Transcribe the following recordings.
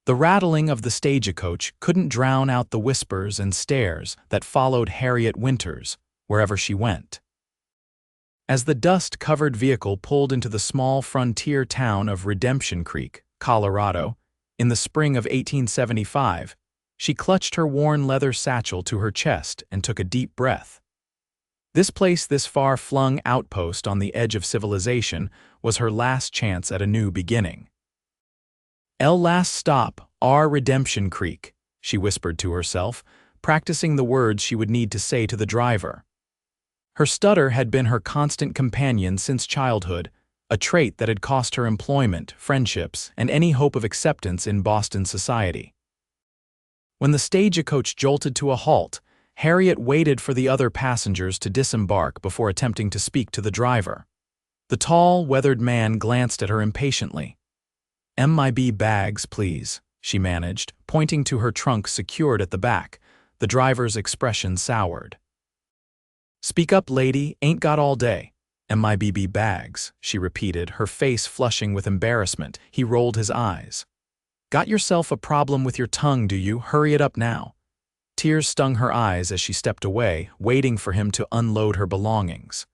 The rattling of the stagecoach couldn't drown out the whispers and stares that followed Harriet Winters wherever she went. As the dust-covered vehicle pulled into the small frontier town of Redemption Creek, Colorado, in the spring of 1875, she clutched her worn leather satchel to her chest and took a deep breath. This place, this far-flung outpost on the edge of civilization, was her last chance at a new beginning. "El last stop, our Redemption Creek," she whispered to herself, practicing the words she would need to say to the driver. Her stutter had been her constant companion since childhood, a trait that had cost her employment, friendships, and any hope of acceptance in Boston society. When the stagecoach jolted to a halt, Harriet waited for the other passengers to disembark before attempting to speak to the driver. The tall, weathered man glanced at her impatiently. "MIB bags, please," she managed, pointing to her trunk secured at the back. The driver's expression soured. "Speak up, lady, ain't got all day." "MIB bags," she repeated, her face flushing with embarrassment. He rolled his eyes. "Got yourself a problem with your tongue, do you? Hurry it up now." Tears stung her eyes as she stepped away, waiting for him to unload her belongings.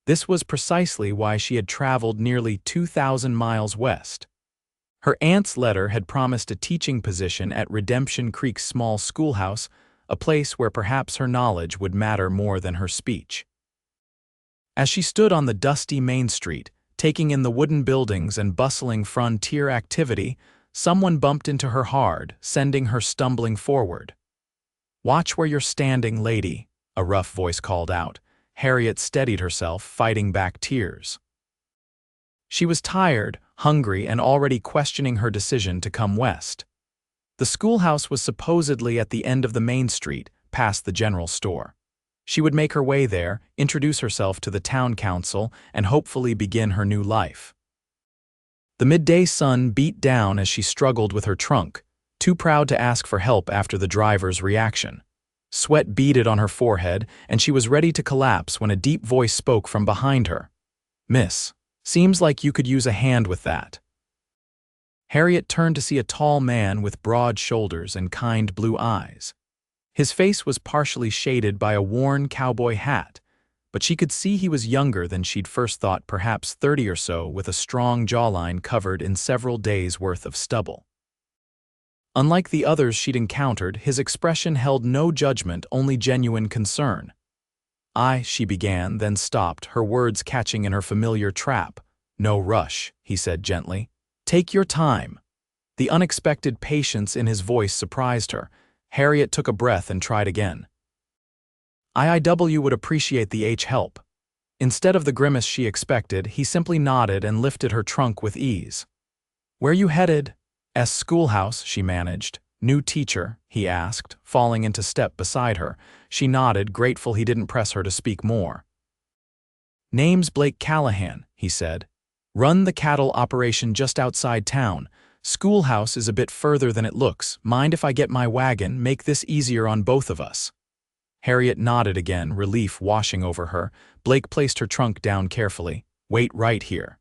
This was precisely why she had traveled nearly 2,000 miles west. Her aunt's letter had promised a teaching position at Redemption Creek's small schoolhouse, a place where perhaps her knowledge would matter more than her speech. As she stood on the dusty main street, taking in the wooden buildings and bustling frontier activity, someone bumped into her hard, sending her stumbling forward. "Watch where you're standing, lady," a rough voice called out. Harriet steadied herself, fighting back tears. She was tired, hungry, and already questioning her decision to come west. The schoolhouse was supposedly at the end of the main street, past the general store. She would make her way there, introduce herself to the town council, and hopefully begin her new life. The midday sun beat down as she struggled with her trunk, too proud to ask for help after the driver's reaction. Sweat beaded on her forehead, and she was ready to collapse when a deep voice spoke from behind her. "Miss, seems like you could use a hand with that." Harriet turned to see a tall man with broad shoulders and kind blue eyes. His face was partially shaded by a worn cowboy hat, but she could see he was younger than she'd first thought, perhaps 30 or so, with a strong jawline covered in several days' worth of stubble. Unlike the others she'd encountered, his expression held no judgment, only genuine concern. She began, then stopped, her words catching in her familiar trap. "No rush," he said gently. "Take your time." The unexpected patience in his voice surprised her. Harriet took a breath and tried again. "IIW would appreciate the help." Instead of the grimace she expected, he simply nodded and lifted her trunk with ease. "Where you headed?" "Schoolhouse," she managed. "New teacher?" he asked, falling into step beside her. She nodded, grateful he didn't press her to speak more. "Name's Blake Callahan," he said. "Run the cattle operation just outside town. Schoolhouse is a bit further than it looks. Mind if I get my wagon? Make this easier on both of us." Harriet nodded again, relief washing over her. Blake placed her trunk down carefully. "Wait right here.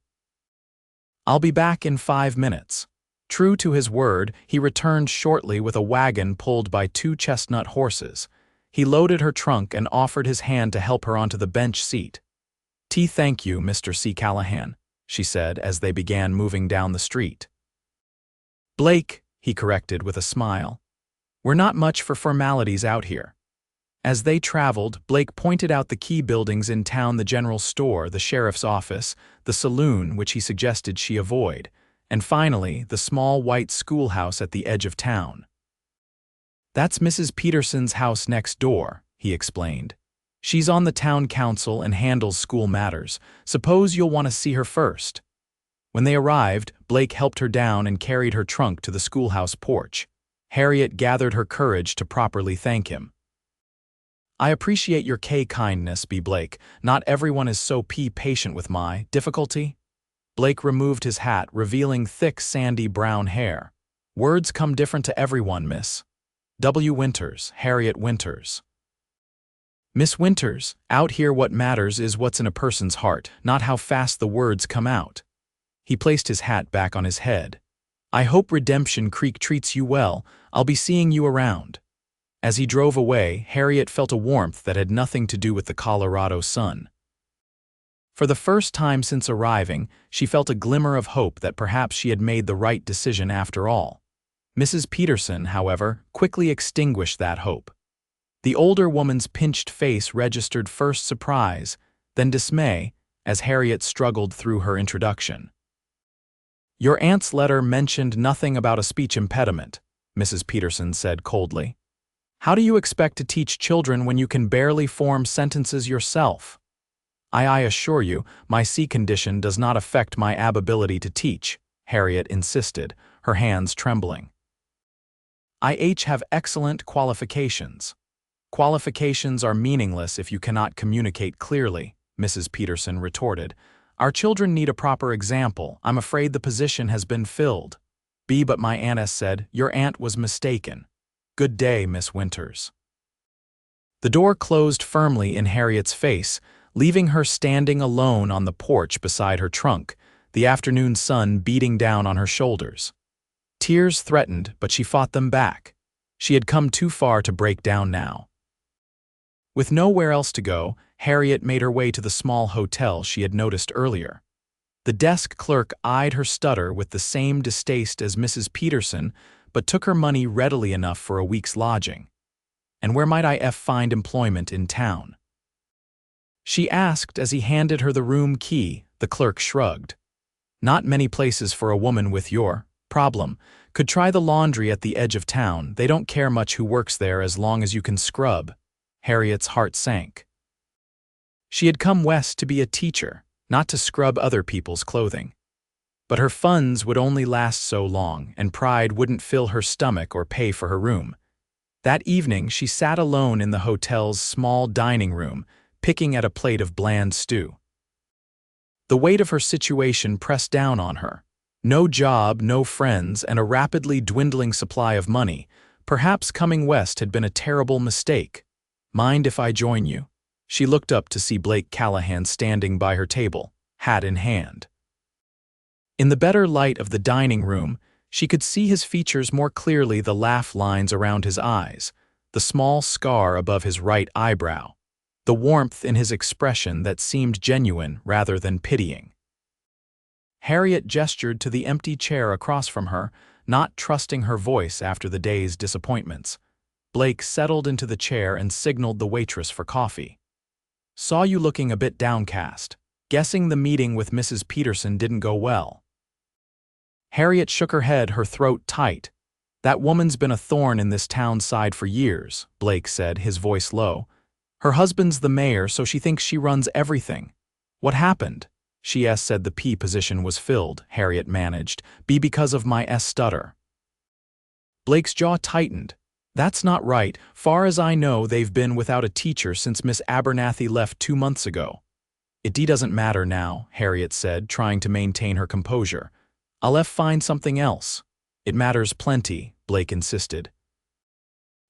I'll be back in 5 minutes." True to his word, he returned shortly with a wagon pulled by 2 chestnut horses. He loaded her trunk and offered his hand to help her onto the bench seat. "Thank you, Mr. C. Callahan," she said as they began moving down the street. "Blake," he corrected with a smile. "We're not much for formalities out here." As they traveled, Blake pointed out the key buildings in town: the general store, the sheriff's office, the saloon, which he suggested she avoid, and finally, the small white schoolhouse at the edge of town. "That's Mrs. Peterson's house next door," he explained. "She's on the town council and handles school matters. Suppose you'll want to see her first." When they arrived, Blake helped her down and carried her trunk to the schoolhouse porch. Harriet gathered her courage to properly thank him. "I appreciate your kindness, B. Blake. Not everyone is so patient with my difficulty." Blake removed his hat, revealing thick, sandy brown hair. "Words come different to everyone, Miss W. Winters, Harriet Winters." "Miss Winters, out here what matters is what's in a person's heart, not how fast the words come out." He placed his hat back on his head. I hope Redemption Creek treats you well. I'll be seeing you around." As he drove away, Harriet felt a warmth that had nothing to do with the Colorado sun. For the first time since arriving, she felt a glimmer of hope that perhaps she had made the right decision after all. Mrs. Peterson, however, quickly extinguished that hope. The older woman's pinched face registered first surprise, then dismay, as Harriet struggled through her introduction. "Your aunt's letter mentioned nothing about a speech impediment," Mrs. Peterson said coldly. "How do you expect to teach children when you can barely form sentences yourself?" I assure you, my C condition does not affect my ability to teach," Harriet insisted, her hands trembling. "I have excellent qualifications." "Qualifications are meaningless if you cannot communicate clearly," Mrs. Peterson retorted. "Our children need a proper example. I'm afraid the position has been filled." But my aunt said, "Your aunt was mistaken. Good day, Miss Winters." The door closed firmly in Harriet's face, leaving her standing alone on the porch beside her trunk, the afternoon sun beating down on her shoulders. Tears threatened, but she fought them back. She had come too far to break down now. With nowhere else to go, Harriet made her way to the small hotel she had noticed earlier. The desk clerk eyed her stutter with the same distaste as Mrs. Peterson, but took her money readily enough for a week's lodging. "And where might I find employment in town?" she asked as he handed her the room key. The clerk shrugged. "Not many places for a woman with your problem. Could try the laundry at the edge of town. They don't care much who works there as long as you can scrub." Harriet's heart sank. She had come west to be a teacher, not to scrub other people's clothing. But her funds would only last so long, and pride wouldn't fill her stomach or pay for her room. That evening she sat alone in the hotel's small dining room, picking at a plate of bland stew. The weight of her situation pressed down on her. No job, no friends, and a rapidly dwindling supply of money. Perhaps coming west had been a terrible mistake. "Mind if I join you?" She looked up to see Blake Callahan standing by her table, hat in hand. In the better light of the dining room, she could see his features more clearly, the laugh lines around his eyes, the small scar above his right eyebrow, the warmth in his expression that seemed genuine rather than pitying. Harriet gestured to the empty chair across from her, not trusting her voice after the day's disappointments. Blake settled into the chair and signaled the waitress for coffee. "Saw you looking a bit downcast. Guessing the meeting with Mrs. Peterson didn't go well." Harriet shook her head, her throat tight. "That woman's been a thorn in this town's side for years," Blake said, his voice low. "Her husband's the mayor, so she thinks she runs everything." "What happened?" She said the P position was filled, Harriet managed. Because of my stutter." Blake's jaw tightened. "That's not right. Far as I know, they've been without a teacher since Miss Abernathy left 2 months ago." "It doesn't matter now," Harriet said, trying to maintain her composure. "I'll find something else." "It matters plenty," Blake insisted.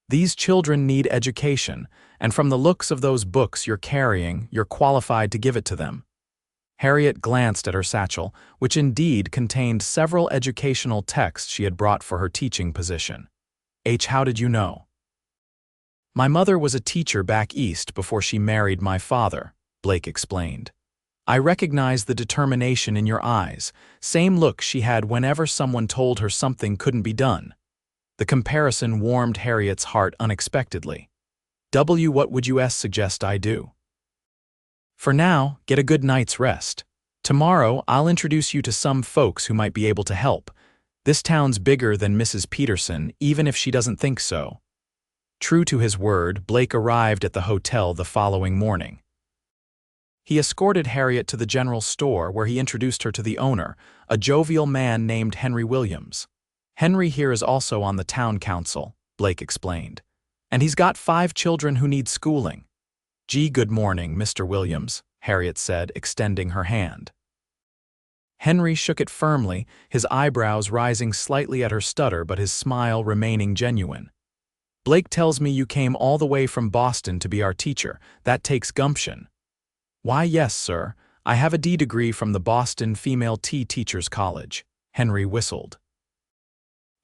"These children need education, and from the looks of those books you're carrying, you're qualified to give it to them." Harriet glanced at her satchel, which indeed contained several educational texts she had brought for her teaching position. How did you know?" "My mother was a teacher back east before she married my father," Blake explained. "I recognize the determination in your eyes, same look she had whenever someone told her something couldn't be done." The comparison warmed Harriet's heart unexpectedly. What would you suggest I do?" "For now, get a good night's rest. Tomorrow, I'll introduce you to some folks who might be able to help. This town's bigger than Mrs. Peterson, even if she doesn't think so." True to his word, Blake arrived at the hotel the following morning. He escorted Harriet to the general store where he introduced her to the owner, a jovial man named Henry Williams. "Henry here is also on the town council," Blake explained. "And he's got 5 children who need schooling." Good morning, Mr. Williams," Harriet said, extending her hand. Henry shook it firmly, his eyebrows rising slightly at her stutter but his smile remaining genuine. "Blake tells me you came all the way from Boston to be our teacher. That takes gumption." "Why, yes, sir. I have a D degree from the Boston Female Teachers College," Henry whistled.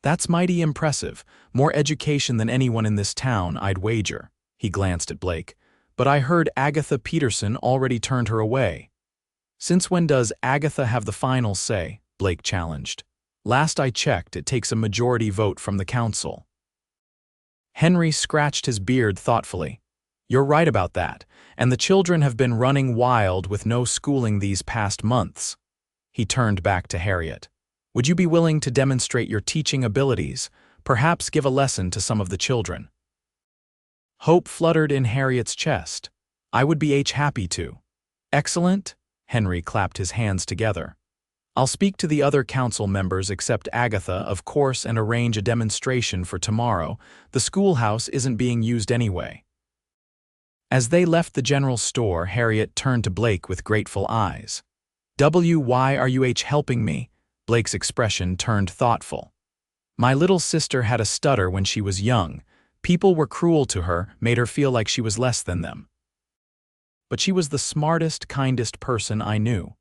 That's mighty impressive. More education than anyone in this town, I'd wager. He glanced at Blake. But I heard Agatha Peterson already turned her away. Since when does Agatha have the final say? Blake challenged. Last I checked, it takes a majority vote from the council. Henry scratched his beard thoughtfully. You're right about that, and the children have been running wild with no schooling these past months. He turned back to Harriet. Would you be willing to demonstrate your teaching abilities, perhaps give a lesson to some of the children? Hope fluttered in Harriet's chest. I would be happy to. Excellent. Henry clapped his hands together. I'll speak to the other council members except Agatha, of course, and arrange a demonstration for tomorrow. The schoolhouse isn't being used anyway. As they left the general store, Harriet turned to Blake with grateful eyes. Why are you helping me? Blake's expression turned thoughtful. My little sister had a stutter when she was young. People were cruel to her, made her feel like she was less than them. But she was the smartest, kindest person I knew.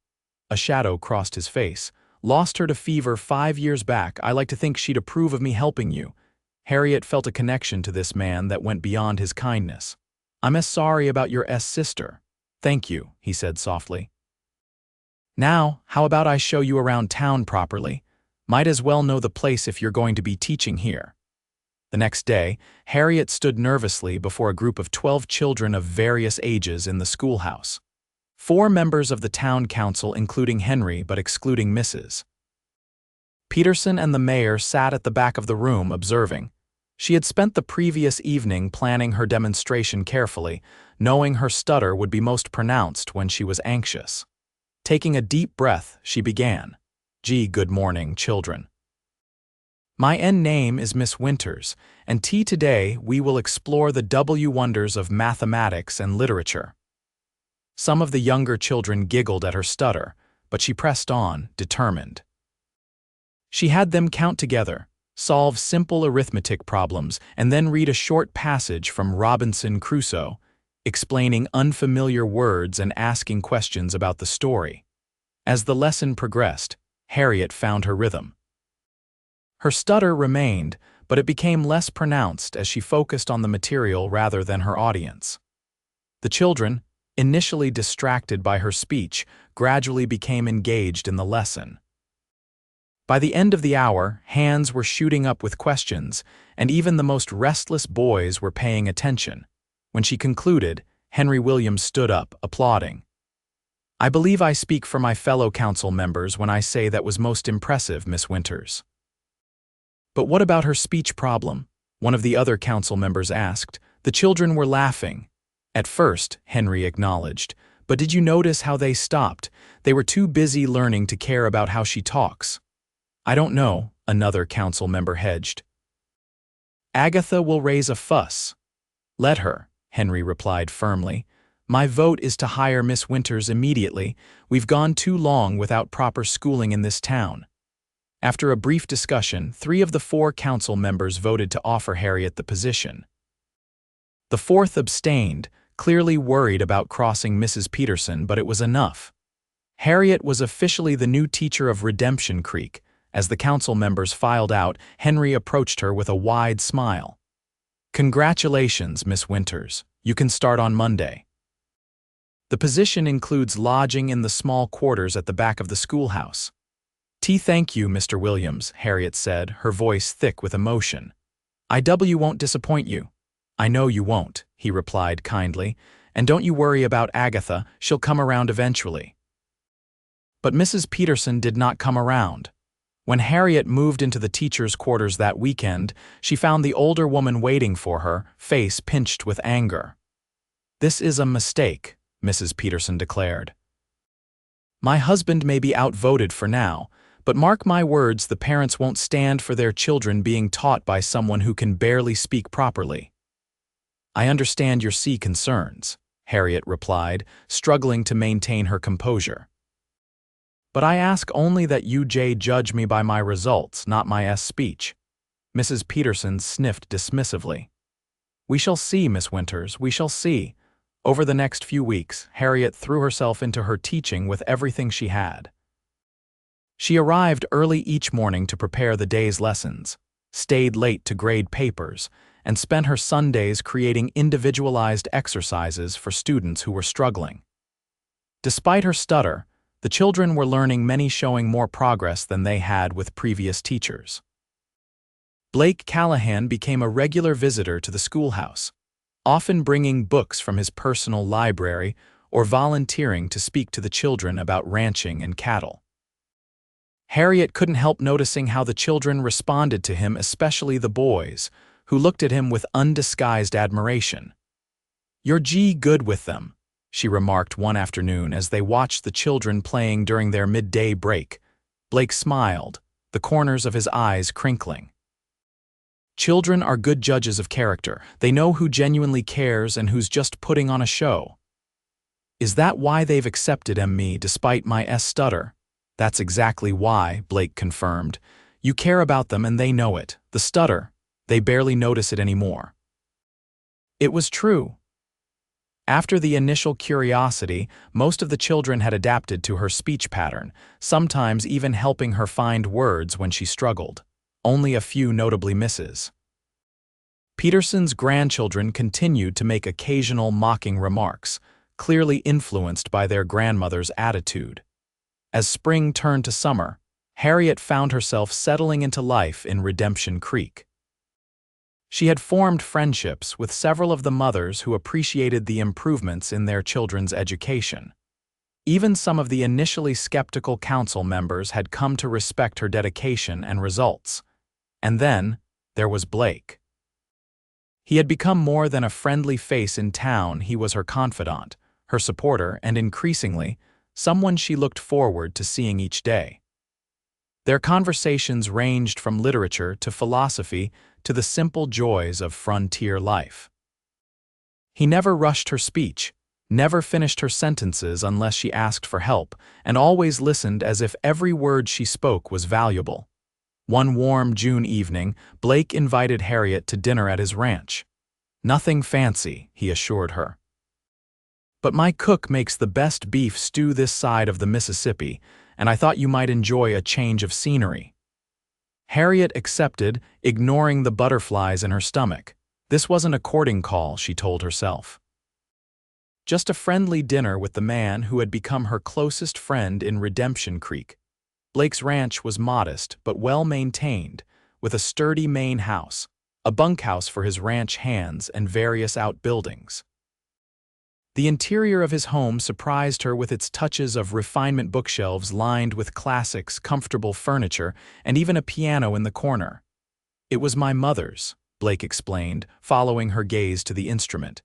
A shadow crossed his face. Lost her to fever 5 years back. I like to think she'd approve of me helping you. Harriet felt a connection to this man that went beyond his kindness. I'm sorry about your sister. Thank you, he said softly. Now, how about I show you around town properly? Might as well know the place if you're going to be teaching here. The next day, Harriet stood nervously before a group of 12 children of various ages in the schoolhouse. 4 members of the town council, including Henry but excluding Mrs. Peterson, and the mayor sat at the back of the room observing. She had spent the previous evening planning her demonstration carefully, knowing her stutter would be most pronounced when she was anxious. Taking a deep breath, she began. Good morning, children. My name is Miss Winters, and today we will explore the wonders of mathematics and literature. Some of the younger children giggled at her stutter, but she pressed on, determined. She had them count together, solve simple arithmetic problems, and then read a short passage from Robinson Crusoe, explaining unfamiliar words and asking questions about the story. As the lesson progressed, Harriet found her rhythm. Her stutter remained, but it became less pronounced as she focused on the material rather than her audience. The children, initially distracted by her speech, gradually became engaged in the lesson. By the end of the hour, hands were shooting up with questions, and even the most restless boys were paying attention. When she concluded, Henry Williams stood up, applauding. I believe I speak for my fellow council members when I say that was most impressive, Miss Winters. But what about her speech problem? One of the other council members asked. The children were laughing. At first, Henry acknowledged, but did you notice how they stopped? They were too busy learning to care about how she talks. I don't know, another council member hedged. Agatha will raise a fuss. Let her, Henry replied firmly. My vote is to hire Miss Winters immediately. We've gone too long without proper schooling in this town. After a brief discussion, 3 of the 4 council members voted to offer Harriet the position. The 4th abstained, clearly worried about crossing Mrs. Peterson, but it was enough. Harriet was officially the new teacher of Redemption Creek. As the council members filed out, Henry approached her with a wide smile. Congratulations, Miss Winters. You can start on Monday. The position includes lodging in the small quarters at the back of the schoolhouse. Thank you, Mr. Williams, Harriet said, her voice thick with emotion. I won't disappoint you. I know you won't, he replied kindly, and don't you worry about Agatha, she'll come around eventually. But Mrs. Peterson did not come around. When Harriet moved into the teacher's quarters that weekend, she found the older woman waiting for her, face pinched with anger. This is a mistake, Mrs. Peterson declared. My husband may be outvoted for now, but mark my words, the parents won't stand for their children being taught by someone who can barely speak properly. I understand your concerns, Harriet replied, struggling to maintain her composure. But I ask only that you judge me by my results, not my speech. Mrs. Peterson sniffed dismissively. We shall see, Miss Winters, we shall see. Over the next few weeks, Harriet threw herself into her teaching with everything she had. She arrived early each morning to prepare the day's lessons. stayed late to grade papers, and spent her Sundays creating individualized exercises for students who were struggling. Despite her stutter, the children were learning, many showing more progress than they had with previous teachers. Blake Callahan became a regular visitor to the schoolhouse, often bringing books from his personal library or volunteering to speak to the children about ranching and cattle. Harriet couldn't help noticing how the children responded to him, especially the boys, who looked at him with undisguised admiration. "You're good with them," she remarked one afternoon as they watched the children playing during their midday break. Blake smiled, the corners of his eyes crinkling. "Children are good judges of character. They know who genuinely cares and who's just putting on a show." "Is that why they've accepted me despite my stutter?" "That's exactly why," Blake confirmed. "You care about them and they know it. The stutter, they barely notice it anymore." It was true. After the initial curiosity, most of the children had adapted to her speech pattern, sometimes even helping her find words when she struggled. Only a few notably misses. Peterson's grandchildren continued to make occasional mocking remarks, clearly influenced by their grandmother's attitude. As spring turned to summer, Harriet found herself settling into life in Redemption Creek. She had formed friendships with several of the mothers who appreciated the improvements in their children's education. Even some of the initially skeptical council members had come to respect her dedication and results. And then, there was Blake. He had become more than a friendly face in town. He was her confidant, her supporter, and increasingly, someone she looked forward to seeing each day. Their conversations ranged from literature to philosophy to the simple joys of frontier life. He never rushed her speech, never finished her sentences unless she asked for help, and always listened as if every word she spoke was valuable. One warm June evening, Blake invited Harriet to dinner at his ranch. "Nothing fancy," he assured her. "But my cook makes the best beef stew this side of the Mississippi, and I thought you might enjoy a change of scenery." Harriet accepted, ignoring the butterflies in her stomach. This wasn't a courting call, she told herself. Just a friendly dinner with the man who had become her closest friend in Redemption Creek. Blake's ranch was modest but well-maintained, with a sturdy main house, a bunkhouse for his ranch hands, and various outbuildings. The interior of his home surprised her with its touches of refinement, bookshelves lined with classics, comfortable furniture, and even a piano in the corner. "It was my mother's," Blake explained, following her gaze to the instrument.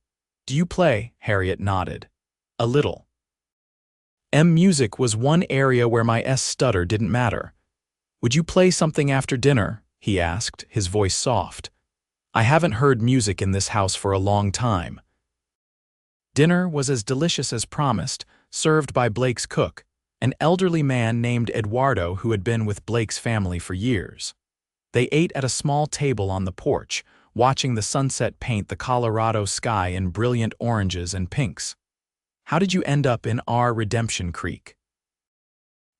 "Do you play?" Harriet nodded. "A little." Music was one area where my stutter didn't matter. "Would you play something after dinner?" he asked, his voice soft. "I haven't heard music in this house for a long time." Dinner was as delicious as promised, served by Blake's cook, an elderly man named Eduardo who had been with Blake's family for years. They ate at a small table on the porch, watching the sunset paint the Colorado sky in brilliant oranges and pinks. "How did you end up in our Redemption Creek?"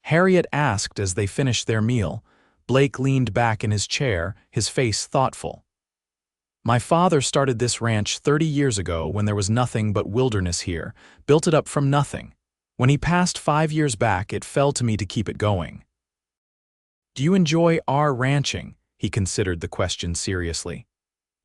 Harriet asked as they finished their meal. Blake leaned back in his chair, his face thoughtful. "My father started this ranch 30 years ago when there was nothing but wilderness here, built it up from nothing. When he passed 5 years back, it fell to me to keep it going." "Do you enjoy our ranching?" He considered the question seriously.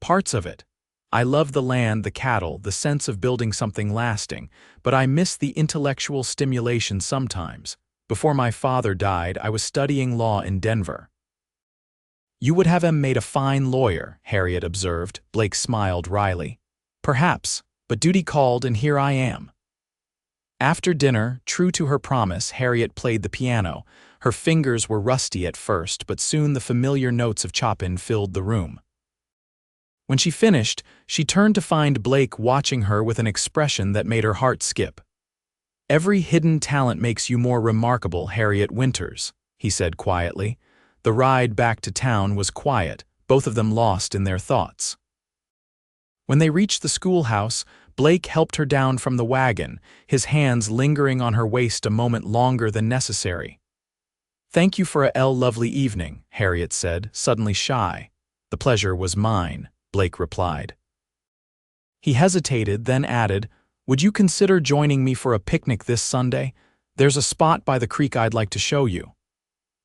"Parts of it. I love the land, the cattle, the sense of building something lasting, but I miss the intellectual stimulation sometimes. Before my father died, I was studying law in Denver." "You would have made a fine lawyer," Harriet observed. Blake smiled wryly. "Perhaps, but duty called and here I am." After dinner, true to her promise, Harriet played the piano. Her fingers were rusty at first, but soon the familiar notes of Chopin filled the room. When she finished, she turned to find Blake watching her with an expression that made her heart skip. "Every hidden talent makes you more remarkable, Harriet Winters," he said quietly. The ride back to town was quiet, both of them lost in their thoughts. When they reached the schoolhouse, Blake helped her down from the wagon, his hands lingering on her waist a moment longer than necessary. "Thank you for a lovely evening," Harriet said, suddenly shy. "The pleasure was mine," Blake replied. He hesitated, then added, "Would you consider joining me for a picnic this Sunday? There's a spot by the creek I'd like to show you."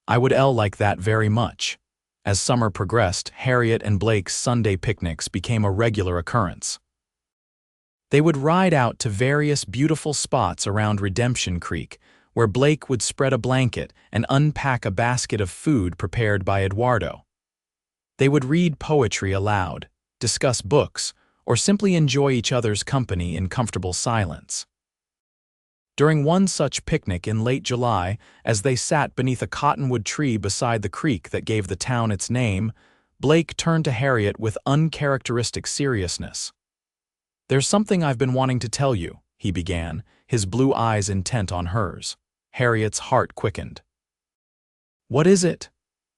"I would like that very much." As summer progressed, Harriet and Blake's Sunday picnics became a regular occurrence. They would ride out to various beautiful spots around Redemption Creek, where Blake would spread a blanket and unpack a basket of food prepared by Eduardo. They would read poetry aloud, discuss books, or simply enjoy each other's company in comfortable silence. During one such picnic in late July, as they sat beneath a cottonwood tree beside the creek that gave the town its name, Blake turned to Harriet with uncharacteristic seriousness. "There's something I've been wanting to tell you," he began, his blue eyes intent on hers. Harriet's heart quickened. "What is it?"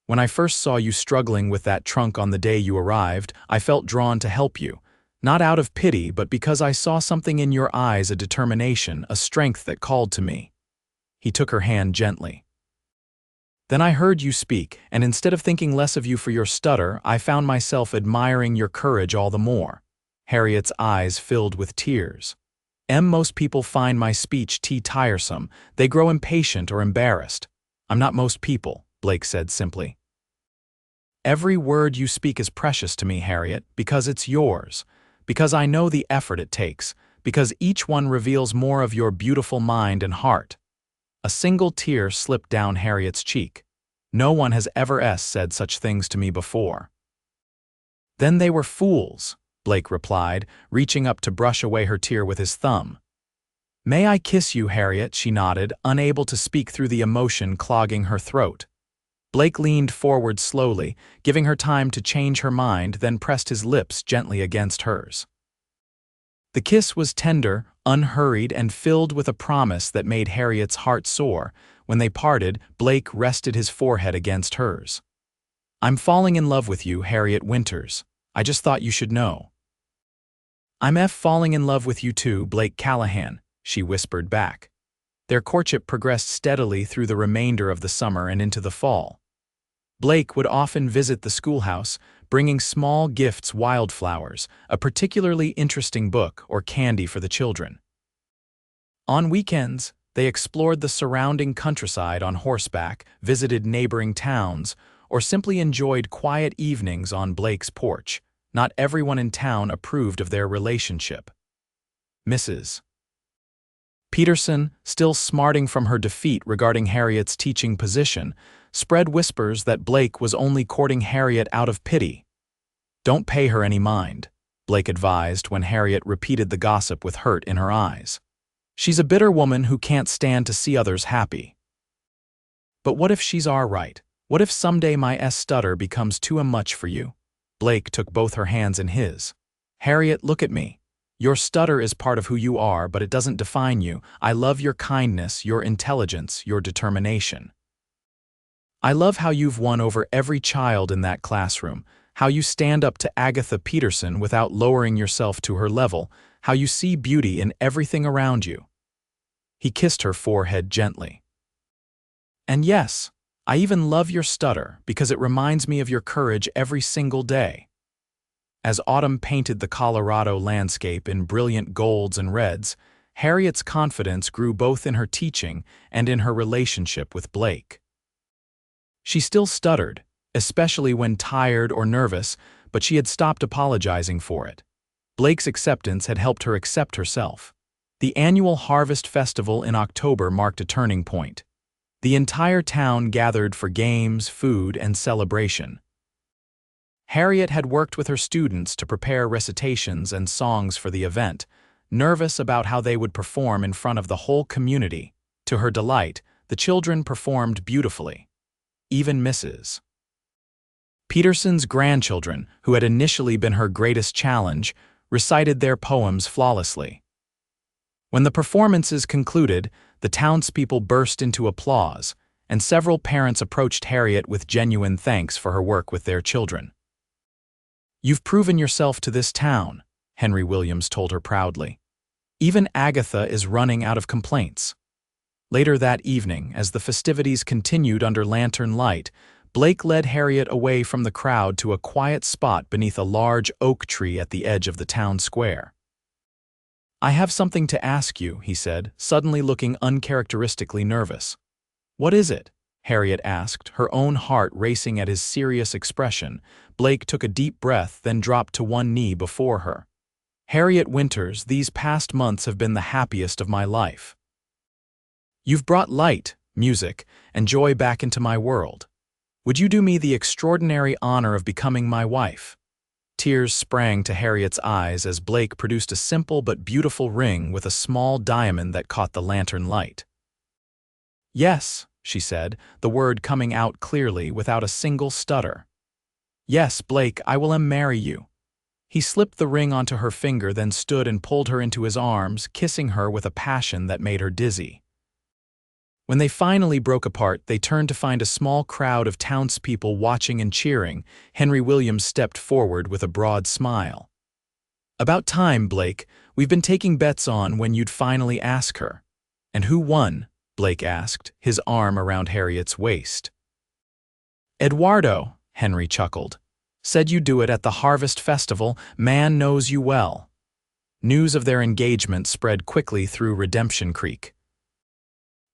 "When I first saw you struggling with that trunk on the day you arrived, I felt drawn to help you. Not out of pity, but because I saw something in your eyes, a determination, a strength that called to me." He took her hand gently. "Then I heard you speak, and instead of thinking less of you for your stutter, I found myself admiring your courage all the more." Harriet's eyes filled with tears. "Most people find my speech tiresome. They grow impatient or embarrassed." "I'm not most people," Blake said simply. "Every word you speak is precious to me, Harriet, because it's yours. Because I know the effort it takes, because each one reveals more of your beautiful mind and heart." A single tear slipped down Harriet's cheek. "No one has ever said such things to me before." "Then they were fools," Blake replied, reaching up to brush away her tear with his thumb. "May I kiss you, Harriet?" she nodded, unable to speak through the emotion clogging her throat. Blake leaned forward slowly, giving her time to change her mind, then pressed his lips gently against hers. The kiss was tender, unhurried, and filled with a promise that made Harriet's heart soar. When they parted, Blake rested his forehead against hers. "I'm falling in love with you, Harriet Winters. I just thought you should know." "I'm falling in love with you too, Blake Callahan," she whispered back. Their courtship progressed steadily through the remainder of the summer and into the fall. Blake would often visit the schoolhouse, bringing small gifts, wildflowers, a particularly interesting book, or candy for the children. On weekends, they explored the surrounding countryside on horseback, visited neighboring towns, or simply enjoyed quiet evenings on Blake's porch. Not everyone in town approved of their relationship. Mrs. Peterson, still smarting from her defeat regarding Harriet's teaching position, spread whispers that Blake was only courting Harriet out of pity. "Don't pay her any mind," Blake advised when Harriet repeated the gossip with hurt in her eyes. "She's a bitter woman who can't stand to see others happy." "But what if she's all right? What if someday my stutter becomes too much for you?" Blake took both her hands in his. "Harriet, look at me. Your stutter is part of who you are, but it doesn't define you. I love your kindness, your intelligence, your determination. I love how you've won over every child in that classroom, how you stand up to Agatha Peterson without lowering yourself to her level, how you see beauty in everything around you." He kissed her forehead gently. "And yes, I even love your stutter because it reminds me of your courage every single day." As autumn painted the Colorado landscape in brilliant golds and reds, Harriet's confidence grew both in her teaching and in her relationship with Blake. She still stuttered, especially when tired or nervous, but she had stopped apologizing for it. Blake's acceptance had helped her accept herself. The annual Harvest Festival in October marked a turning point. The entire town gathered for games, food, and celebration. Harriet had worked with her students to prepare recitations and songs for the event, nervous about how they would perform in front of the whole community. To her delight, the children performed beautifully. Even Mrs. Peterson's grandchildren, who had initially been her greatest challenge, recited their poems flawlessly. When the performances concluded, the townspeople burst into applause, and several parents approached Harriet with genuine thanks for her work with their children. "You've proven yourself to this town," Henry Williams told her proudly. "Even Agatha is running out of complaints." Later that evening, as the festivities continued under lantern light, Blake led Harriet away from the crowd to a quiet spot beneath a large oak tree at the edge of the town square. "I have something to ask you," he said, suddenly looking uncharacteristically nervous. "What is it?" Harriet asked, her own heart racing at his serious expression. Blake took a deep breath, then dropped to one knee before her. "Harriet Winters, these past months have been the happiest of my life. You've brought light, music, and joy back into my world. Would you do me the extraordinary honor of becoming my wife?" Tears sprang to Harriet's eyes as Blake produced a simple but beautiful ring with a small diamond that caught the lantern light. "Yes," she said, the word coming out clearly without a single stutter. "Yes, Blake, I will marry you." He slipped the ring onto her finger, then stood and pulled her into his arms, kissing her with a passion that made her dizzy. When they finally broke apart, they turned to find a small crowd of townspeople watching and cheering. Henry Williams stepped forward with a broad smile. "About time, Blake. We've been taking bets on when you'd finally ask her." "And who won?" Blake asked, his arm around Harriet's waist. "Eduardo," Henry chuckled. "Said you'd do it at the Harvest Festival. Man knows you well." News of their engagement spread quickly through Redemption Creek.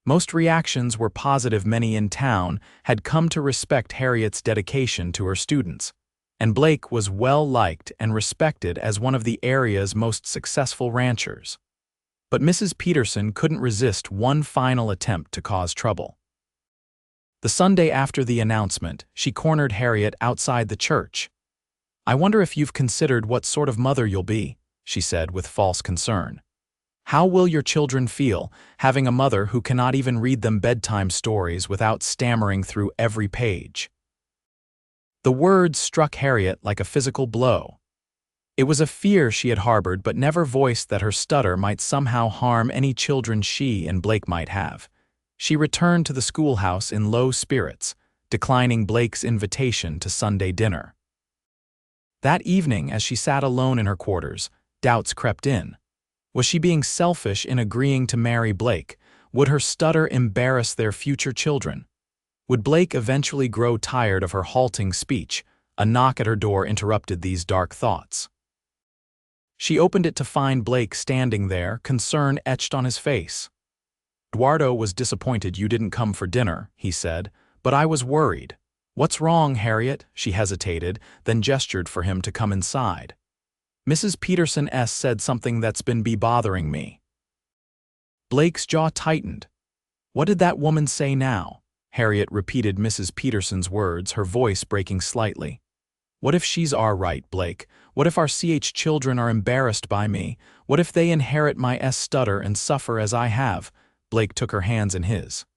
Most reactions were positive. Many in town had come to respect Harriet's dedication to her students, and Blake was well liked and respected as one of the area's most successful ranchers. But Mrs. Peterson couldn't resist one final attempt to cause trouble. The Sunday after the announcement, she cornered Harriet outside the church. "I wonder if you've considered what sort of mother you'll be," she said with false concern. "How will your children feel, having a mother who cannot even read them bedtime stories without stammering through every page?" The words struck Harriet like a physical blow. It was a fear she had harbored but never voiced, that her stutter might somehow harm any children she and Blake might have. She returned to the schoolhouse in low spirits, declining Blake's invitation to Sunday dinner. That evening, as she sat alone in her quarters, doubts crept in. Was she being selfish in agreeing to marry Blake? Would her stutter embarrass their future children? Would Blake eventually grow tired of her halting speech? A knock at her door interrupted these dark thoughts. She opened it to find Blake standing there, concern etched on his face. "Eduardo was disappointed you didn't come for dinner," he said, "but I was worried." "What's wrong, Harriet?" She hesitated, then gestured for him to come inside. "Mrs. Peterson said something that's been bothering me." Blake's jaw tightened. "What did that woman say now?" Harriet repeated Mrs. Peterson's words, her voice breaking slightly. "What if she's all right, Blake? What if our children are embarrassed by me? What if they inherit my stutter and suffer as I have?" Blake took her hands in his.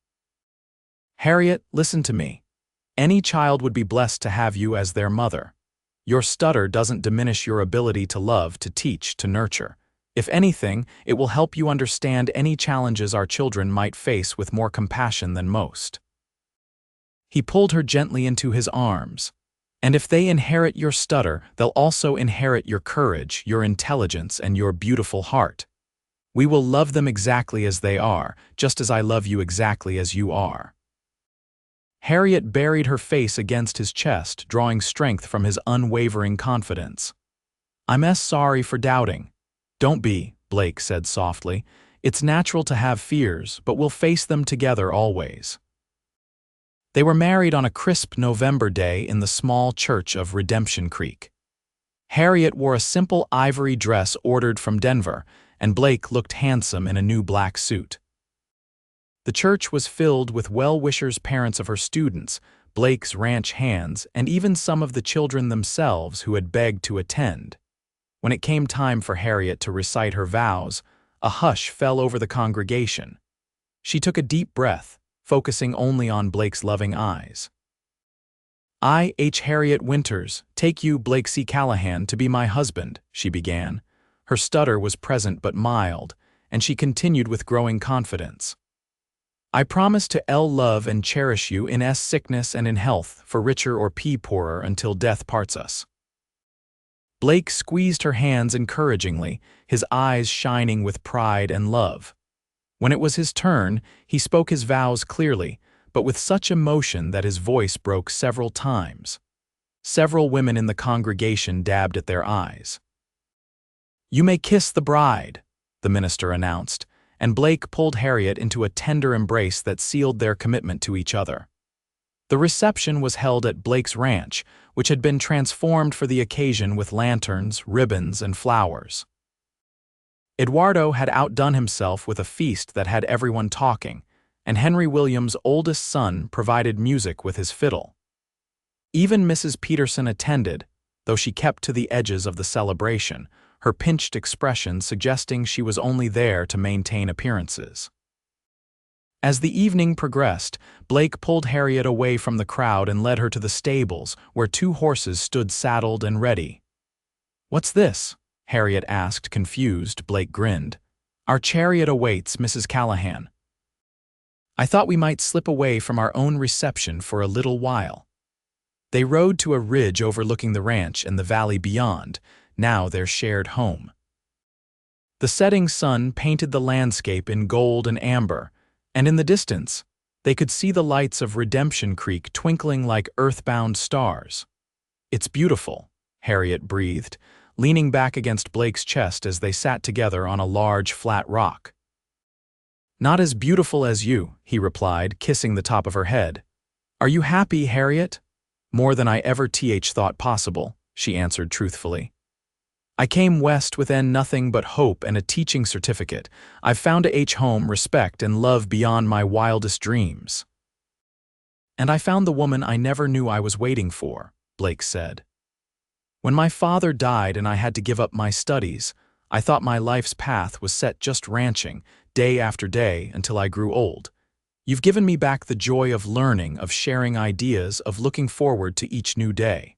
"Harriet, listen to me. Any child would be blessed to have you as their mother. Your stutter doesn't diminish your ability to love, to teach, to nurture. If anything, it will help you understand any challenges our children might face with more compassion than most." He pulled her gently into his arms. "And if they inherit your stutter, they'll also inherit your courage, your intelligence, and your beautiful heart. We will love them exactly as they are, just as I love you exactly as you are." Harriet buried her face against his chest, drawing strength from his unwavering confidence. "I'm sorry for doubting." "Don't be," Blake said softly. "It's natural to have fears, but we'll face them together always." They were married on a crisp November day in the small church of Redemption Creek. Harriet wore a simple ivory dress ordered from Denver, and Blake looked handsome in a new black suit. The church was filled with well-wishers, parents of her students, Blake's ranch hands, and even some of the children themselves who had begged to attend. When it came time for Harriet to recite her vows, a hush fell over the congregation. She took a deep breath, focusing only on Blake's loving eyes. "I, Harriet Winters, take you, Blake Callahan, to be my husband," she began. Her stutter was present but mild, and she continued with growing confidence. "I promise to love and cherish you in sickness and in health, for richer or poorer, until death parts us." Blake squeezed her hands encouragingly, his eyes shining with pride and love. When it was his turn, he spoke his vows clearly, but with such emotion that his voice broke several times. Several women in the congregation dabbed at their eyes. "You may kiss the bride," the minister announced, and Blake pulled Harriet into a tender embrace that sealed their commitment to each other. The reception was held at Blake's ranch, which had been transformed for the occasion with lanterns, ribbons, and flowers. Eduardo had outdone himself with a feast that had everyone talking, and Henry Williams' oldest son provided music with his fiddle. Even Mrs. Peterson attended, though she kept to the edges of the celebration, her pinched expression suggesting she was only there to maintain appearances. As the evening progressed, Blake pulled Harriet away from the crowd and led her to the stables, where 2 horses stood saddled and ready. "What's this?" Harriet asked, confused. Blake grinned. "Our chariot awaits, Mrs. Callahan. I thought we might slip away from our own reception for a little while." They rode to a ridge overlooking the ranch and the valley beyond, now their shared home. The setting sun painted the landscape in gold and amber, and in the distance, they could see the lights of Redemption Creek twinkling like earthbound stars. "It's beautiful," Harriet breathed, leaning back against Blake's chest as they sat together on a large, flat rock. "Not as beautiful as you," he replied, kissing the top of her head. "Are you happy, Harriet?" "More than I ever thought possible," she answered truthfully. "I came west with nothing but hope and a teaching certificate. I've found a home, respect, and love beyond my wildest dreams." "And I found the woman I never knew I was waiting for," Blake said. "When my father died and I had to give up my studies, I thought my life's path was set just ranching, day after day, until I grew old. You've given me back the joy of learning, of sharing ideas, of looking forward to each new day."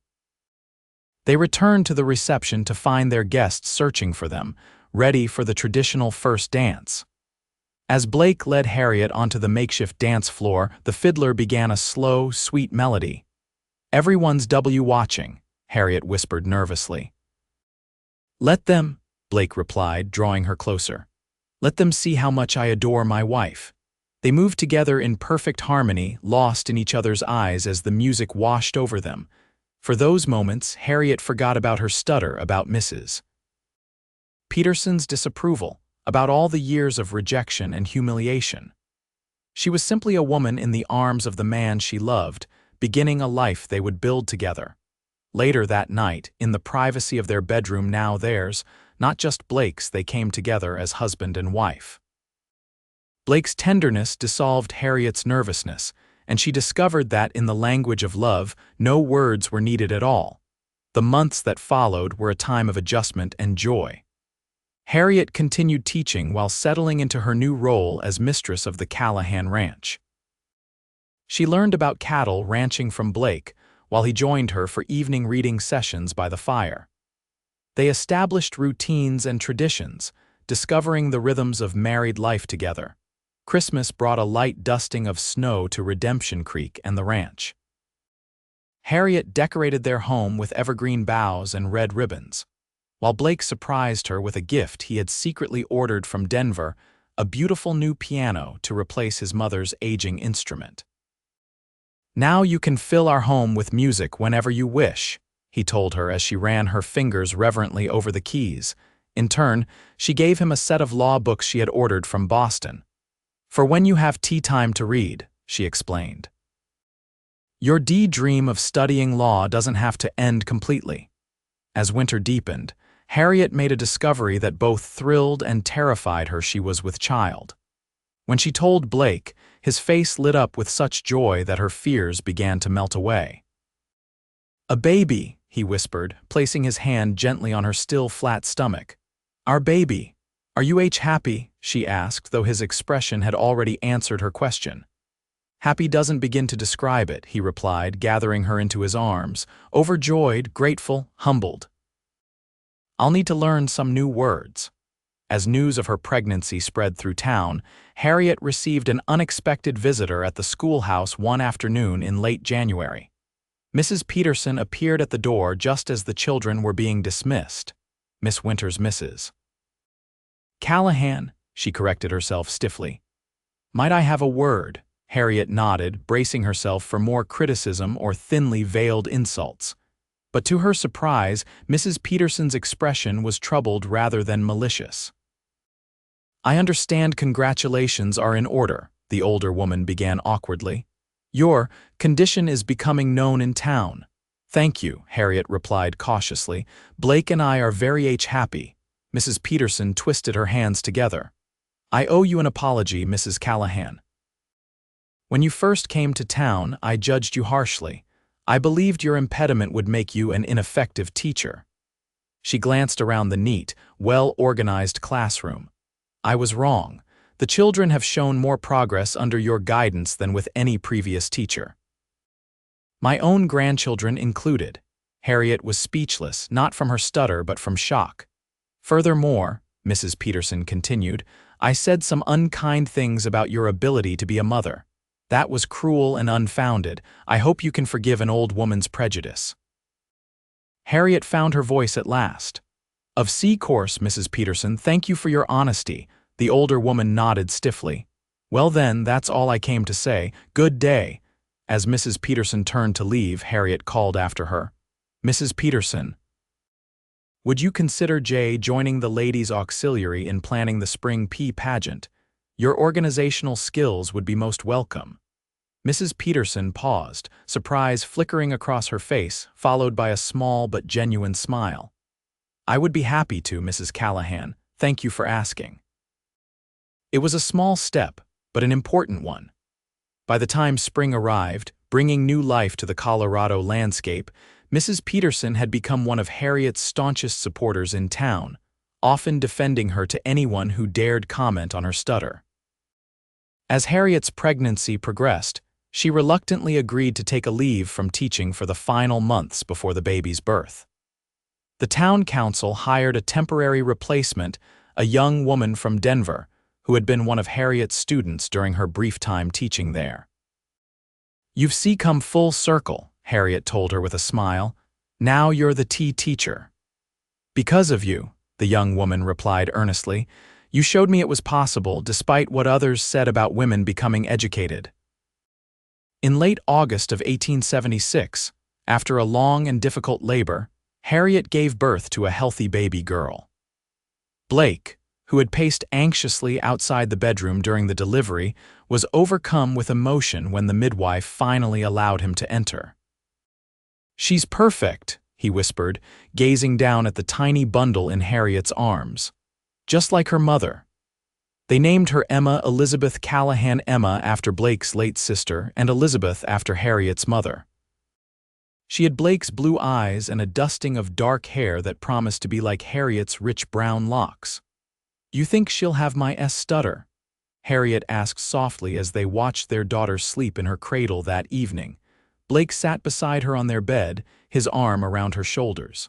They returned to the reception to find their guests searching for them, ready for the traditional first dance. As Blake led Harriet onto the makeshift dance floor, the fiddler began a slow, sweet melody. "Everyone's watching," Harriet whispered nervously. "Let them," Blake replied, drawing her closer. "Let them see how much I adore my wife." They moved together in perfect harmony, lost in each other's eyes as the music washed over them. For those moments, Harriet forgot about her stutter, about Mrs. Peterson's disapproval, about all the years of rejection and humiliation. She was simply a woman in the arms of the man she loved, beginning a life they would build together. Later that night, in the privacy of their bedroom, now theirs, not just Blake's, they came together as husband and wife. Blake's tenderness dissolved Harriet's nervousness, and she discovered that in the language of love, no words were needed at all. The months that followed were a time of adjustment and joy. Harriet continued teaching while settling into her new role as mistress of the Callahan Ranch. She learned about cattle ranching from Blake, while he joined her for evening reading sessions by the fire. They established routines and traditions, discovering the rhythms of married life together. Christmas brought a light dusting of snow to Redemption Creek and the ranch. Harriet decorated their home with evergreen boughs and red ribbons, while Blake surprised her with a gift he had secretly ordered from Denver, a beautiful new piano to replace his mother's aging instrument. "Now you can fill our home with music whenever you wish," he told her as she ran her fingers reverently over the keys. In turn, she gave him a set of law books she had ordered from Boston. "For when you have tea time to read," she explained. "Your dream of studying law doesn't have to end completely." As winter deepened, Harriet made a discovery that both thrilled and terrified her. She was with child. When she told Blake, his face lit up with such joy that her fears began to melt away. "A baby," he whispered, placing his hand gently on her still flat stomach. "Our baby. Are you happy?" she asked, though his expression had already answered her question. "Happy doesn't begin to describe it," he replied, gathering her into his arms, overjoyed, grateful, humbled. "I'll need to learn some new words." As news of her pregnancy spread through town, Harriet received an unexpected visitor at the schoolhouse one afternoon in late January. Mrs. Peterson appeared at the door just as the children were being dismissed. Miss Winters, Mrs. Callahan, she corrected herself stiffly. "Might I have a word?" Harriet nodded, bracing herself for more criticism or thinly veiled insults. But to her surprise, Mrs. Peterson's expression was troubled rather than malicious. "I understand congratulations are in order," the older woman began awkwardly. "Your condition is becoming known in town." "Thank you," Harriet replied cautiously. "Blake and I are very happy." Mrs. Peterson twisted her hands together. "I owe you an apology, Mrs. Callahan. When you first came to town, I judged you harshly. I believed your impediment would make you an ineffective teacher." She glanced around the neat, well-organized classroom. "I was wrong. The children have shown more progress under your guidance than with any previous teacher. My own grandchildren included." Harriet was speechless, not from her stutter but from shock. "Furthermore," Mrs. Peterson continued, "I said some unkind things about your ability to be a mother. That was cruel and unfounded. I hope you can forgive an old woman's prejudice." Harriet found her voice at last. "Of course, Mrs. Peterson, thank you for your honesty." The older woman nodded stiffly. "Well then, that's all I came to say. Good day." As Mrs. Peterson turned to leave, Harriet called after her. "Mrs. Peterson, would you consider joining the Ladies' Auxiliary in planning the Spring Pea Pageant? Your organizational skills would be most welcome." Mrs. Peterson paused, surprise flickering across her face, followed by a small but genuine smile. "I would be happy to, Mrs. Callahan. Thank you for asking." It was a small step, but an important one. By the time spring arrived, bringing new life to the Colorado landscape, Mrs. Peterson had become one of Harriet's staunchest supporters in town, often defending her to anyone who dared comment on her stutter. As Harriet's pregnancy progressed, she reluctantly agreed to take a leave from teaching for the final months before the baby's birth. The town council hired a temporary replacement, a young woman from Denver, who had been one of Harriet's students during her brief time teaching there. "You've come full circle," Harriet told her with a smile. "Now you're the teacher." "Because of you," the young woman replied earnestly. "You showed me it was possible, despite what others said about women becoming educated." In late August of 1876, after a long and difficult labor, Harriet gave birth to a healthy baby girl. Blake, who had paced anxiously outside the bedroom during the delivery, was overcome with emotion when the midwife finally allowed him to enter. "She's perfect," he whispered, gazing down at the tiny bundle in Harriet's arms. "Just like her mother." They named her Emma Elizabeth Callahan, Emma after Blake's late sister and Elizabeth after Harriet's mother. She had Blake's blue eyes and a dusting of dark hair that promised to be like Harriet's rich brown locks. "You think she'll have my stutter?" Harriet asked softly as they watched their daughter sleep in her cradle that evening. Blake sat beside her on their bed, his arm around her shoulders.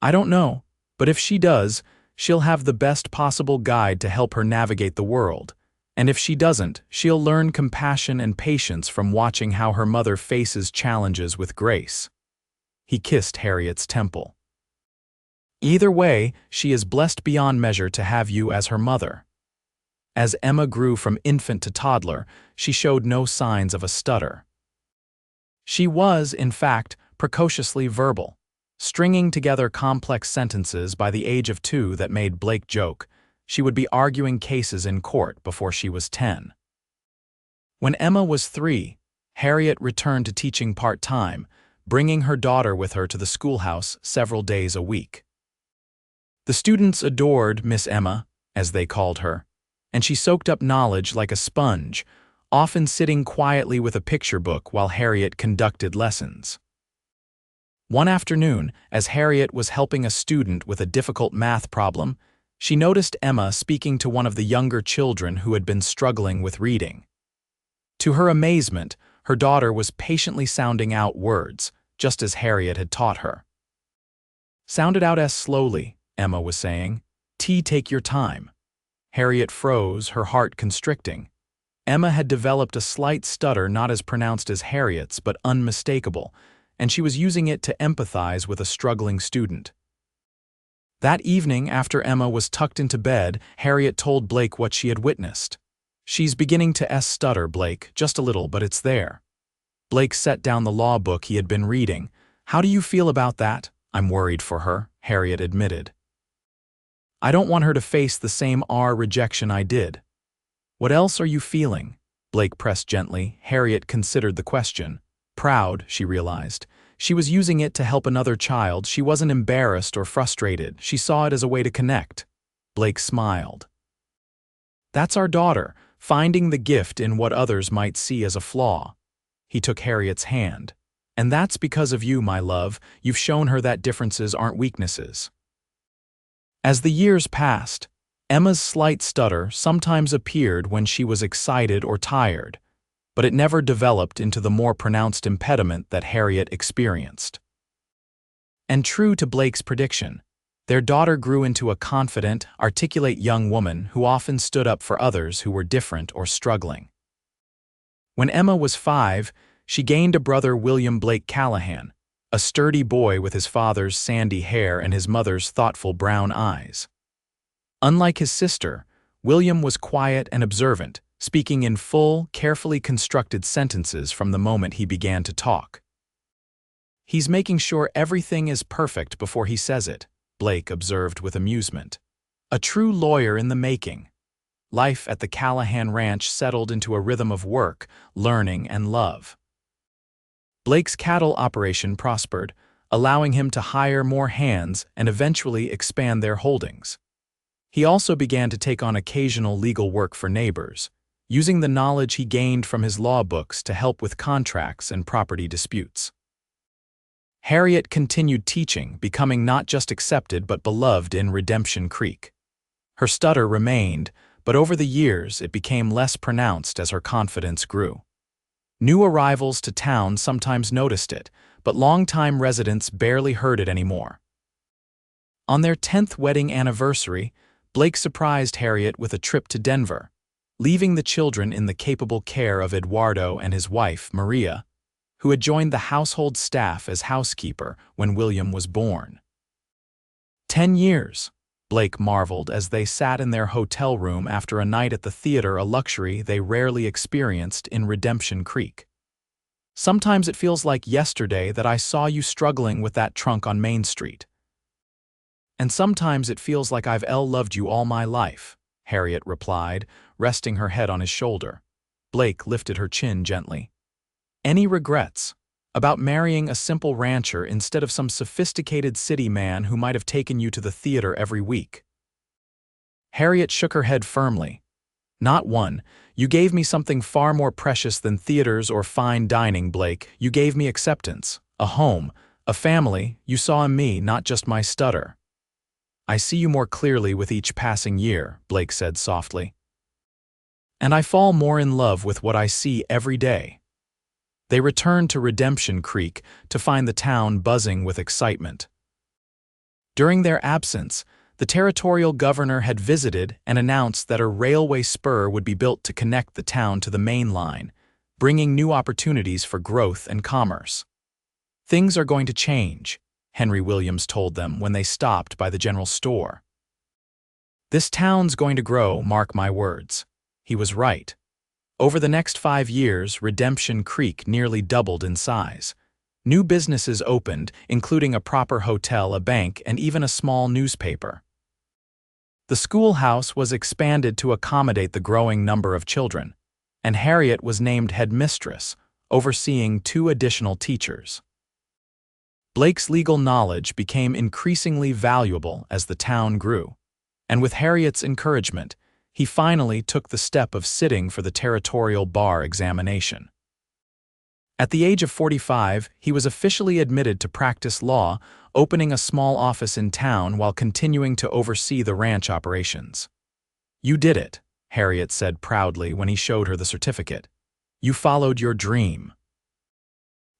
"I don't know, but if she does, she'll have the best possible guide to help her navigate the world. And if she doesn't, she'll learn compassion and patience from watching how her mother faces challenges with grace." He kissed Harriet's temple. "Either way, she is blessed beyond measure to have you as her mother." As Emma grew from infant to toddler, she showed no signs of a stutter. She was, in fact, precociously verbal, stringing together complex sentences by the age of 2 that made Blake joke. She would be arguing cases in court before she was 10. When Emma was 3, Harriet returned to teaching part-time, bringing her daughter with her to the schoolhouse several days a week. The students adored Miss Emma, as they called her, and she soaked up knowledge like a sponge, often sitting quietly with a picture book while Harriet conducted lessons. One afternoon, as Harriet was helping a student with a difficult math problem, she noticed Emma speaking to one of the younger children who had been struggling with reading. To her amazement, her daughter was patiently sounding out words, just as Harriet had taught her. "Sound it out slowly," Emma was saying. Take your time." Harriet froze, her heart constricting. Emma had developed a slight stutter not as pronounced as Harriet's but unmistakable, and she was using it to empathize with a struggling student. That evening, after Emma was tucked into bed, Harriet told Blake what she had witnessed. She's beginning to stutter, Blake, just a little, but it's there. Blake set down the law book he had been reading. How do you feel about that? I'm worried for her, Harriet admitted. I don't want her to face the same rejection I did. What else are you feeling? Blake pressed gently. Harriet considered the question. Proud, she realized. She was using it to help another child. She wasn't embarrassed or frustrated. She saw it as a way to connect. Blake smiled. That's our daughter, finding the gift in what others might see as a flaw. He took Harriet's hand. And that's because of you, my love. You've shown her that differences aren't weaknesses. As the years passed, Emma's slight stutter sometimes appeared when she was excited or tired, but it never developed into the more pronounced impediment that Harriet experienced. And true to Blake's prediction, their daughter grew into a confident, articulate young woman who often stood up for others who were different or struggling. When Emma was 5, she gained a brother, William Blake Callahan, a sturdy boy with his father's sandy hair and his mother's thoughtful brown eyes. Unlike his sister, William was quiet and observant, speaking in full, carefully constructed sentences from the moment he began to talk. He's making sure everything is perfect before he says it, Blake observed with amusement. A true lawyer in the making. Life at the Callahan Ranch settled into a rhythm of work, learning, and love. Blake's cattle operation prospered, allowing him to hire more hands and eventually expand their holdings. He also began to take on occasional legal work for neighbors, using the knowledge he gained from his law books to help with contracts and property disputes. Harriet continued teaching, becoming not just accepted but beloved in Redemption Creek. Her stutter remained, but over the years it became less pronounced as her confidence grew. New arrivals to town sometimes noticed it, but longtime residents barely heard it anymore. On their 10th wedding anniversary, Blake surprised Harriet with a trip to Denver, leaving the children in the capable care of Eduardo and his wife, Maria, who had joined the household staff as housekeeper when William was born. 10 years, Blake marveled as they sat in their hotel room after a night at the theater, a luxury they rarely experienced in Redemption Creek. Sometimes it feels like yesterday that I saw you struggling with that trunk on Main Street. And sometimes it feels like I've loved you all my life, Harriet replied, resting her head on his shoulder. Blake lifted her chin gently. Any regrets about marrying a simple rancher instead of some sophisticated city man who might have taken you to the theater every week? Harriet shook her head firmly. Not one. You gave me something far more precious than theaters or fine dining, Blake. You gave me acceptance, a home, a family. You saw in me, not just my stutter. I see you more clearly with each passing year, Blake said softly. And I fall more in love with what I see every day. They returned to Redemption Creek to find the town buzzing with excitement. During their absence, the territorial governor had visited and announced that a railway spur would be built to connect the town to the main line, bringing new opportunities for growth and commerce. Things are going to change, Henry Williams told them when they stopped by the general store. This town's going to grow, mark my words. He was right. Over the next 5 years, Redemption Creek nearly doubled in size. New businesses opened, including a proper hotel, a bank, and even a small newspaper. The schoolhouse was expanded to accommodate the growing number of children, and Harriet was named headmistress, overseeing 2 additional teachers. Blake's legal knowledge became increasingly valuable as the town grew, and with Harriet's encouragement, he finally took the step of sitting for the territorial bar examination. At the age of 45, he was officially admitted to practice law, opening a small office in town while continuing to oversee the ranch operations. You did it, Harriet said proudly when he showed her the certificate. You followed your dream.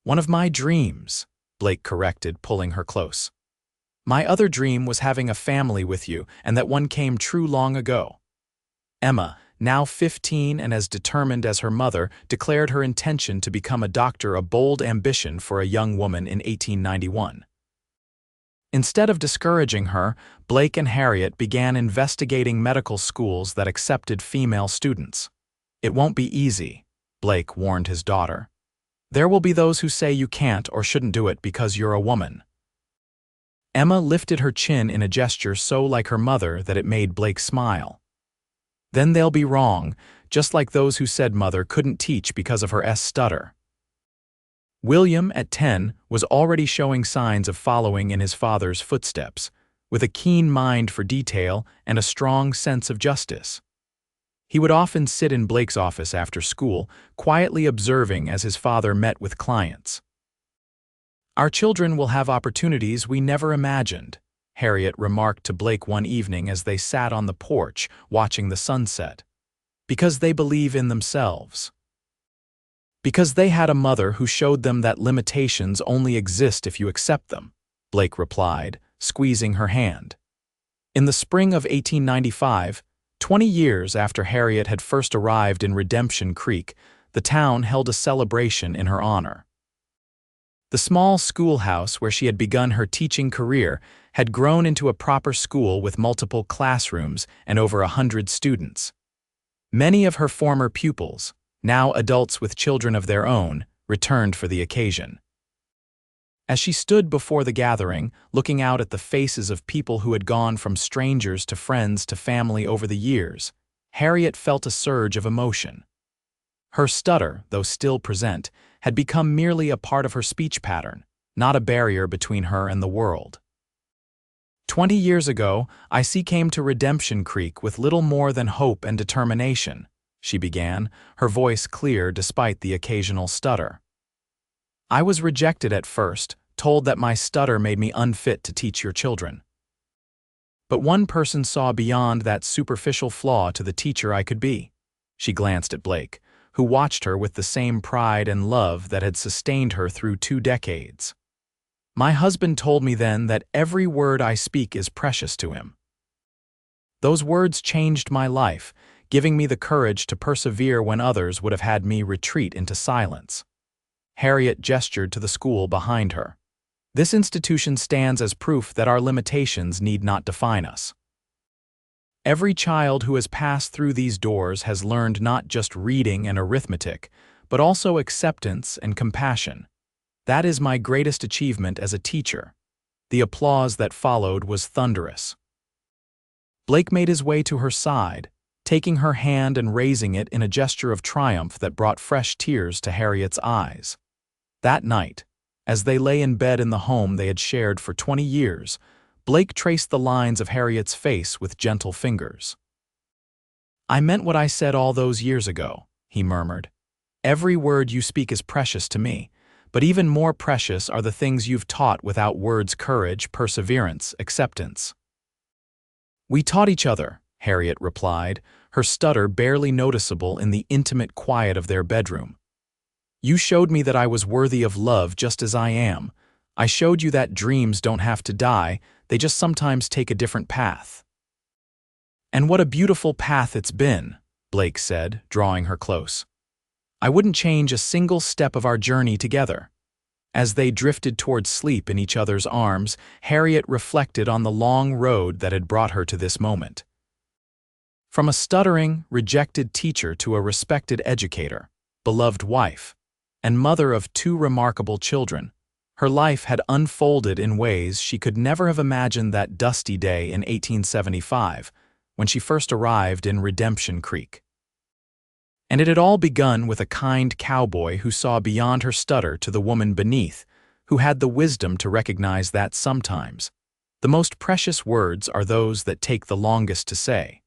One of my dreams, Blake corrected, pulling her close. My other dream was having a family with you, and that one came true long ago. Emma, now 15 and as determined as her mother, declared her intention to become a doctor, a bold ambition for a young woman in 1891. Instead of discouraging her, Blake and Harriet began investigating medical schools that accepted female students. "It won't be easy," Blake warned his daughter. "There will be those who say you can't or shouldn't do it because you're a woman." Emma lifted her chin in a gesture so like her mother that it made Blake smile. "Then they'll be wrong, just like those who said mother couldn't teach because of her stutter." William, at 10, was already showing signs of following in his father's footsteps, with a keen mind for detail and a strong sense of justice. He would often sit in Blake's office after school, quietly observing as his father met with clients. "Our children will have opportunities we never imagined," Harriet remarked to Blake one evening as they sat on the porch watching the sunset. "Because they believe in themselves. Because they had a mother who showed them that limitations only exist if you accept them," Blake replied, squeezing her hand. In the spring of 1895, 20 years after Harriet had first arrived in Redemption Creek, the town held a celebration in her honor. The small schoolhouse where she had begun her teaching career had grown into a proper school with multiple classrooms and over 100 students. Many of her former pupils, now adults with children of their own, returned for the occasion. As she stood before the gathering, looking out at the faces of people who had gone from strangers to friends to family over the years, Harriet felt a surge of emotion. Her stutter, though still present, had become merely a part of her speech pattern, not a barrier between her and the world. 20 years ago, I came to Redemption Creek with little more than hope and determination," she began, her voice clear despite the occasional stutter. "I was rejected at first, told that my stutter made me unfit to teach your children. But one person saw beyond that superficial flaw to the teacher I could be." She glanced at Blake, who watched her with the same pride and love that had sustained her through 2 decades. "My husband told me then that every word I speak is precious to him. Those words changed my life, giving me the courage to persevere when others would have had me retreat into silence." Harriet gestured to the school behind her. "This institution stands as proof that our limitations need not define us. Every child who has passed through these doors has learned not just reading and arithmetic, but also acceptance and compassion. That is my greatest achievement as a teacher." The applause that followed was thunderous. Blake made his way to her side, taking her hand and raising it in a gesture of triumph that brought fresh tears to Harriet's eyes. That night, as they lay in bed in the home they had shared for 20 years, Blake traced the lines of Harriet's face with gentle fingers. "I meant what I said all those years ago," he murmured. "Every word you speak is precious to me, but even more precious are the things you've taught without words: courage, perseverance, acceptance." "We taught each other," Harriet replied, her stutter barely noticeable in the intimate quiet of their bedroom. "You showed me that I was worthy of love just as I am. I showed you that dreams don't have to die, they just sometimes take a different path." "And what a beautiful path it's been," Blake said, drawing her close. "I wouldn't change a single step of our journey together." As they drifted towards sleep in each other's arms, Harriet reflected on the long road that had brought her to this moment. From a stuttering, rejected teacher to a respected educator, beloved wife, and mother of 2 remarkable children, her life had unfolded in ways she could never have imagined that dusty day in 1875, when she first arrived in Redemption Creek. And it had all begun with a kind cowboy who saw beyond her stutter to the woman beneath, who had the wisdom to recognize that sometimes the most precious words are those that take the longest to say.